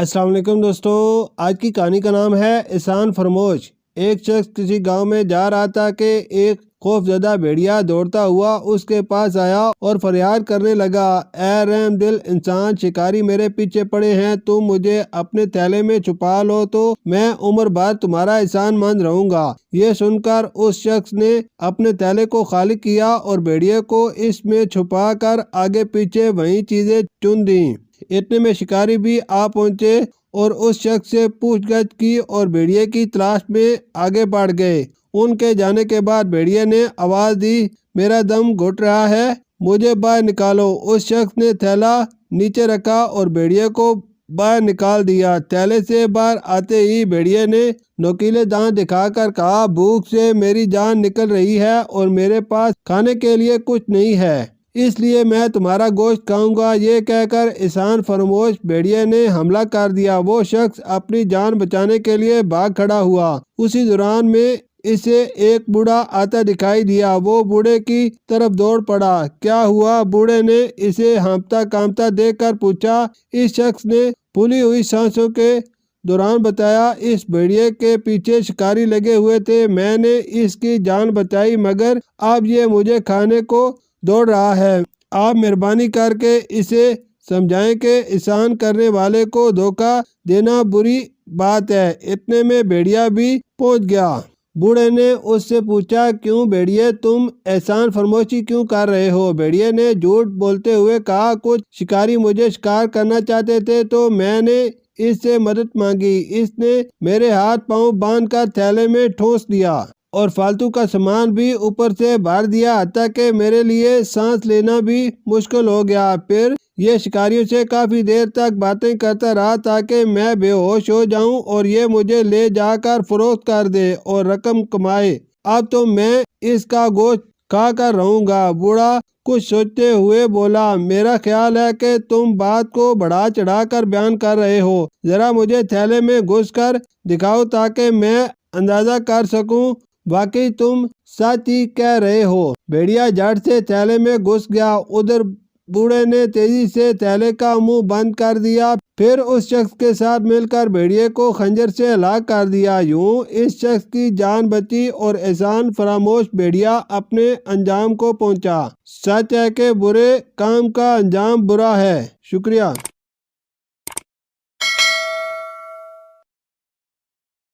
السلام علیکم دوستو، آج کی کہانی کا نام ہے احسان فرموش۔ ایک شخص کسی گاؤں میں جا رہا تھا کہ ایک خوف زدہ بھیڑیا دوڑتا ہوا اس کے پاس آیا اور فریاد کرنے لگا، اے رحم دل انسان، شکاری میرے پیچھے پڑے ہیں، تم مجھے اپنے تھیلے میں چھپا لو تو میں عمر بھر تمہارا احسان مند رہوں گا۔ یہ سن کر اس شخص نے اپنے تھیلے کو خالی کیا اور بھیڑیے کو اس میں چھپا کر آگے پیچھے وہی چیزیں چن دیں۔ اتنے میں شکاری بھی آ پہنچے اور اس شخص سے پوچھ گچھ کی اور بھیڑیے کی تلاش میں آگے بڑھ گئے۔ ان کے جانے کے بعد بھیڑیے نے آواز دی، میرا دم گھٹ رہا ہے، مجھے باہر نکالو۔ اس شخص نے تھیلا نیچے رکھا اور بھیڑیے کو باہر نکال دیا۔ تھیلے سے باہر آتے ہی بھیڑیے نے نوکیلے دانت دکھا کر کہا، بھوک سے میری جان نکل رہی ہے اور میرے پاس کھانے کے لیے کچھ نہیں ہے، اس لیے میں تمہارا گوشت کھاؤں گا۔ یہ کہہ کر احسان فرموش بھیڑیے نے حملہ کر دیا۔ وہ شخص اپنی جان بچانے کے لیے بھاگ کھڑا ہوا۔ اسی دوران میں اسے ایک بوڑھا آتا دکھائی دیا۔ وہ بوڑھے کی طرف دوڑ پڑا۔ کیا ہوا؟ بوڑھے نے اسے ہانپتا کانپتا دیکھ کر پوچھا۔ اس شخص نے پھولی ہوئی سانسوں کے دوران بتایا، اس بھیڑیے کے پیچھے شکاری لگے ہوئے تھے، میں نے اس کی جان بچائی مگر اب یہ مجھے کھانے کو دوڑ رہا ہے۔ آپ مہربانی کر کے اسے سمجھائیں کہ احسان کرنے والے کو دھوکہ دینا بری بات ہے۔ اتنے میں بھیڑیا بھی پہنچ گیا۔ بوڑھے نے اس سے پوچھا، کیوں بھیڑیے، تم احسان فرموشی کیوں کر رہے ہو؟ بھیڑیے نے جھوٹ بولتے ہوئے کہا، کچھ شکاری مجھے شکار کرنا چاہتے تھے تو میں نے اس سے مدد مانگی، اس نے میرے ہاتھ پاؤں باندھ کر تھیلے میں ٹھونس دیا اور فالتو کا سامان بھی اوپر سے بھر دیا، حتیٰ کہ میرے لیے سانس لینا بھی مشکل ہو گیا۔ پھر یہ شکاریوں سے کافی دیر تک باتیں کرتا رہا تاکہ میں بے ہوش ہو جاؤں اور یہ مجھے لے جا کر فروخت کر دے اور رقم کمائے۔ اب تو میں اس کا گوشت کھا کر رہوں گا۔ بوڑھا کچھ سوچتے ہوئے بولا، میرا خیال ہے کہ تم بات کو بڑھا چڑھا کر بیان کر رہے ہو، ذرا مجھے تھیلے میں گھس کر دکھاؤ تاکہ میں اندازہ کر سکوں واقعی تم سچ ہی کہہ رہے ہو۔ بھیڑیا جھٹ سے تھیلے میں گھس گیا۔ ادھر بوڑھے نے تیزی سے تھیلے کا منہ بند کر دیا، پھر اس شخص کے ساتھ مل کر بھیڑیے کو خنجر سے ہلاک کر دیا۔ یوں اس شخص کی جان بچی اور احسان فراموش بھیڑیا اپنے انجام کو پہنچا۔ سچ ہے کہ برے کام کا انجام برا ہے۔ شکریہ۔